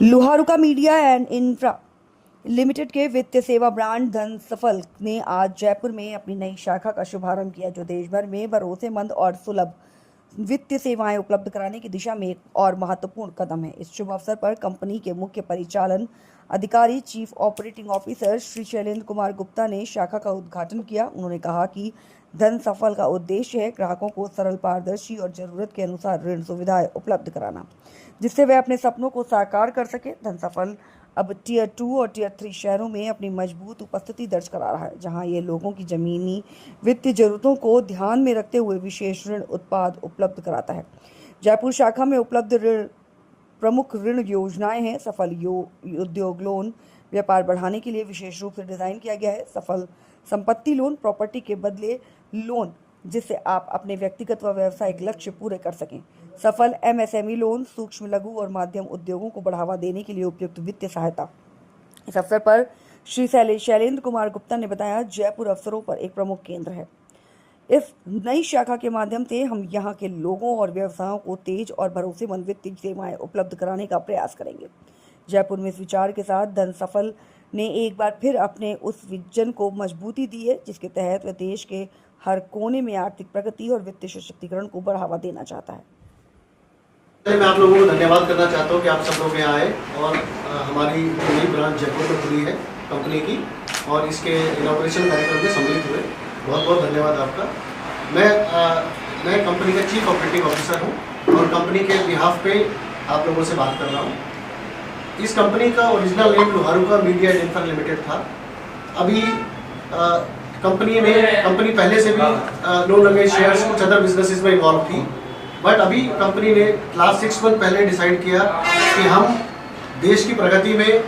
Loharuka media and infra limited के वित्तीय सेवा ब्रांड धन सफल ने आज जयपुर में अपनी नई शाखा का शुभारंभ किया, जो देश भर में भरोसेमंद और सुलभ वित्तीय सेवाएं उपलब्ध कराने की दिशा में एक और महत्वपूर्ण कदम है। इस शुभ अवसर पर कंपनी के मुख्य परिचालन अधिकारी chief operating officer Shri Shailendra Kumar Gupta ने शाखा का उद्घाटन किया। उन्होंने कहा कि धन सफल का उद्देश्य है ग्राहकों को सरल, पारदर्शी और जरूरत के अनुसार ऋण सुविधाएं उपलब्ध कराना, जिससे वे अपने सपनों को साकार कर सके। धन सफल अब टियर 2 और टियर 3 शहरों में अपनी मजबूत उपस्थिति दर्ज करा रहा है, जहां ये लोगों की जमीनी वित्तीय जरूरतों को ध्यान में रखते हुए विशेष ऋण उत्पाद उपलब्ध कराता है। जयपुर शाखा में उपलब्ध प्रमुख ऋण योजनाएं हैं। सफल उद्योग लोन व्यापार बढ़ाने के लिए विशेष रूप से डिजाइन किया गया है। सफल संपत्ति लोन, प्रॉपर्टी के बदले लोन, जिससे आप अपने व्यक्तिगत व व्यावसायिक लक्ष्य पूरे कर सकें। सफल एमएसएमई लोन, सूक्ष्म, लघु और माध्यम उद्योगों को बढ़ावा देने के लिए उपयुक्त वित्तीय सहायता। इस अवसर पर श्री शैलेंद्र कुमार गुप्ता ने बताया, जयपुर अवसरों पर एक प्रमुख केंद्र है। इस नई शाखा के माध्यम से हम यहां के लोगों और व्यवसायों को तेज और भरोसेमंद वित्तीय सेवाएं उपलब्ध कराने का प्रयास करेंगे। जयपुर में इस विचार के साथ धन सफल ने एक बार फिर अपने उस विजन को मजबूती दी है, जिसके तहत वह देश के हर कोने में आर्थिक प्रगति और वित्तीय सशक्तिकरण को बढ़ावा देना चाहता है। मैं आप लोगों को धन्यवाद करना चाहता हूं कि आप सब लोग यहाँ आए और हमारी नई ब्रांच जयपुर में खुली है कंपनी की, और इसके इनॉग्रेशन कार्यक्रम में सम्मिलित हुए। बहुत बहुत धन्यवाद आपका। मैं कंपनी का चीफ ऑपरेटिंग ऑफिसर हूँ और कंपनी के बिहाफ पे आप लोगों से बात कर रहा हूँ। इस कंपनी का original name Loharuka media and infra limited था। अभी कंपनी पहले से भी लोन अगेंस्ट शेयर्स कुछ अदर बिजनेसेस में इन्वॉल्व थी, बट अभी कंपनी ने लास्ट 6 मंथ पहले डिसाइड किया कि हम देश की प्रगति में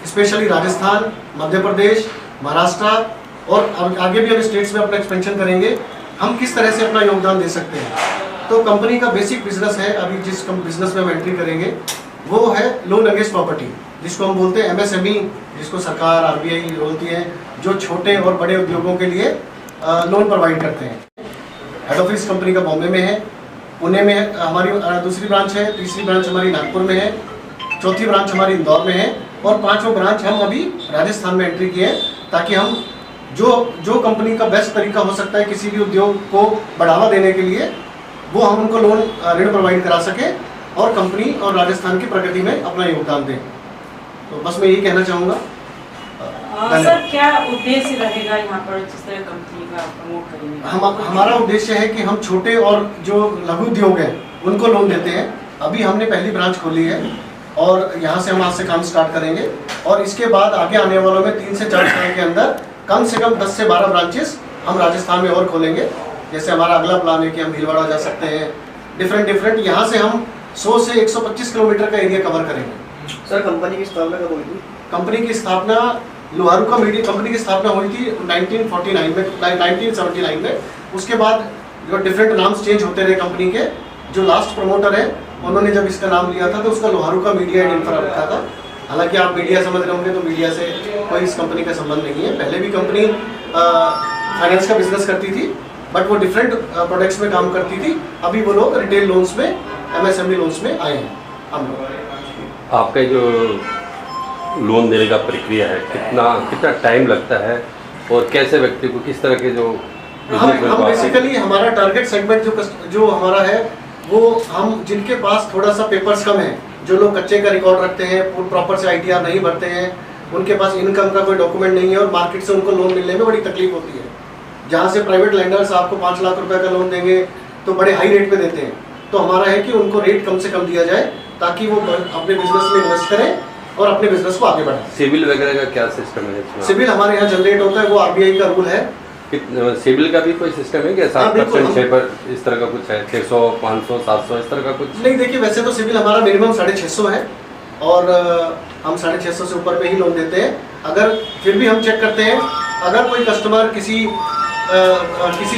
स्पेशली राजस्थान, मध्य प्रदेश, महाराष्ट्र और आगे भी हम स्टेट्स में अपना एक्सपेंशन करेंगे, हम किस तरह से अपना योगदान दे सकते हैं। तो कंपनी का बेसिक बिजनेस है, अभी जिस बिजनेस में हम एंट्री करेंगे वो है लोन अगेंस्ट प्रॉपर्टी, जिसको हम बोलते हैं एमएसएमई, जिसको सरकार आरबीआई बोलती है, जो छोटे और बड़े उद्योगों के लिए लोन प्रोवाइड करते हैं। हेड ऑफिस कंपनी का बॉम्बे में है, पुणे में हमारी दूसरी ब्रांच है, तीसरी ब्रांच हमारी नागपुर में है, चौथी ब्रांच हमारी इंदौर में है और 5वां ब्रांच हम अभी राजस्थान में एंट्री किए हैं, ताकि हम जो कंपनी का बेस्ट तरीका हो सकता है किसी भी उद्योग को बढ़ावा देने के लिए, वो हम उनको लोन ऋण प्रोवाइड करा सके और कंपनी और राजस्थान की प्रगति में अपना योगदान दें। तो बस मैं यही कहना चाहूँगा। सर, क्या उद्देश्य रहेगा यहाँ पर जिस तरह कंपनी का प्रमोट करेंगे? हमारा उद्देश्य है कि हम छोटे और जो लघु उद्योग हैं उनको लोन देते हैं। अभी हमने पहली ब्रांच खोली है और यहाँ से हम आज से काम स्टार्ट करेंगे, और इसके बाद आगे आने वालों में 3 से 4 साल के अंदर कम से कम 10 से 12 ब्रांचेस हम राजस्थान में और खोलेंगे। जैसे हमारा अगला प्लान है कि हम भीलवाड़ा जा सकते हैं, डिफरेंट यहाँ से हम 100 से 125 किलोमीटर का एरिया कवर करेंगे। सर, कंपनी की स्थापना कब हुई थी? कंपनी की स्थापना लोहारुका मीडिया कंपनी की स्थापना हुई थी 1979 में। उसके बाद जो डिफरेंट नाम्स चेंज होते रहे कंपनी के, जो लास्ट प्रमोटर है उन्होंने जब इसका नाम लिया था तो उसका लोहारुका मीडिया एंड इंफ्रा रखा था। हालांकि आप मीडिया समझ रहे होंगे, तो मीडिया से कोई इस कंपनी का संबंध नहीं है। पहले भी कंपनी फाइनेंस का बिजनेस करती थी, बट वो डिफरेंट प्रोडक्ट्स में काम करती थी। अभी वो लोग रिटेल लोन्स में, एमएसएमई लोन्स में आए हैं हम लोग। आपका जो लोन देने का प्रक्रिया है, कितना टाइम लगता है और कैसे व्यक्ति को किस तरह के जो हम बेसिकली हमारा टारगेट सेगमेंट जो हमारा है, वो हम जिनके पास थोड़ा सा पेपर्स कम है, जो लोग कच्चे का रिकॉर्ड रखते हैं, प्रॉपर से आईटीआर नहीं भरते हैं, उनके पास इनकम का कोई डॉक्यूमेंट नहीं है और मार्केट से उनको लोन मिलने में बड़ी तकलीफ होती है। जहाँ से प्राइवेट लेंडर्स आपको 5 लाख रुपए का लोन देंगे तो बड़े हाई रेट पे देते हैं, तो हमारा है कि उनको रेट कम से कम दिया जाए ताकि वो अपने बिजनेस में इन्वेस्ट करें और अपने बिजनेस को आगे बढ़ाएं। सिविल वगैरह का क्या सिस्टम है? सिविल हमारे यहाँ जनरेट होता है, वो आरबीआई का रूल है। सिविल का भी कोई सिस्टम है क्या? 7% 6 पर इस तरह का कुछ है? 600, 500, 700 इस तरह का कुछ? नहीं, देखिए वैसे तो सिविल हमारा मिनिमम 650 है और हम 650 से ऊपर पे ही लोन देते हैं। अगर फिर भी हम चेक करते हैं, अगर कोई कस्टमर किसी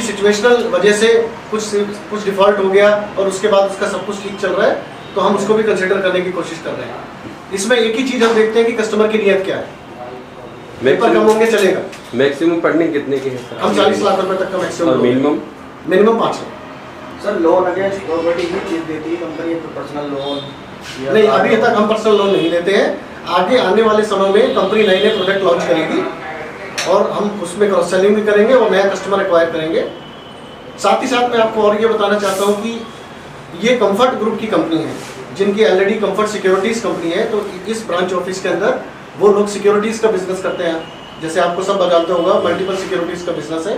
सिचुएशनल वजह से कुछ डिफॉल्ट हो गया और उसके बाद उसका सब कुछ ठीक चल रहा है, तो हम उसको भी कंसिडर करने की कोशिश कर रहे हैं। इसमें एक ही चीज़ हम देखते हैं कि कस्टमर की नीयत क्या है। पेपर कम होंगे चलेगा। मैक्सिमम फंडिंग कितने की है? हम 40 लाख रुपए तक का मैक्सिमम। और minimum 5 lakh. Sir, loan against property ही चीज देती है कंपनी, तो पर्सनल लोन या नहीं, अभी तक हम पर्सनल लोन नहीं लेते हैं। आगे आने वाले समय में कंपनी नए नए प्रोडक्ट लॉन्च करेगी और हम उसमें क्रॉस सेलिंग भी करेंगे और नया कस्टमर एक्वायर करेंगे। साथ ही साथ मैं आपको और ये बताना चाहता हूँ कि ये कंफर्ट ग्रुप की कंपनी है, जिनकी ऑलरेडी कंफर्ट सिक्योरिटीज़ कंपनी है। तो इस ब्रांच ऑफिस के अंदर वो लोग सिक्योरिटीज़ का बिजनेस करते हैं। जैसे आपको सब जानते होगा, मल्टीपल सिक्योरिटीज़ का बिजनेस है।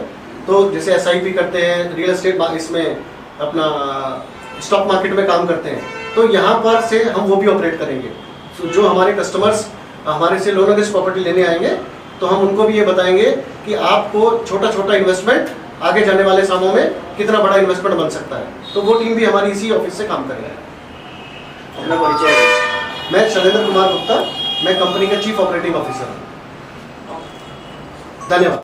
तो जैसे SIP करते हैं, रियल एस्टेट इसमें अपना स्टॉक मार्केट में काम करते हैं। तो यहाँ पर से हम वो भी ऑपरेट करेंगे। तो जो हमारे कस्टमर्स हमारे से लोन अगेंस्ट प्रॉपर्टी लेने आएंगे तो हम उनको भी ये बताएंगे कि आपको छोटा छोटा इन्वेस्टमेंट आगे जाने वाले सालों में कितना बड़ा इन्वेस्टमेंट बन सकता है। तो वो टीम भी हमारी इसी ऑफिस से काम करेगी। अपना परिचय है। मैं शैलेंद्र कुमार गुप्ता, मैं कंपनी का चीफ ऑपरेटिंग ऑफिसर हूँ। धन्यवाद।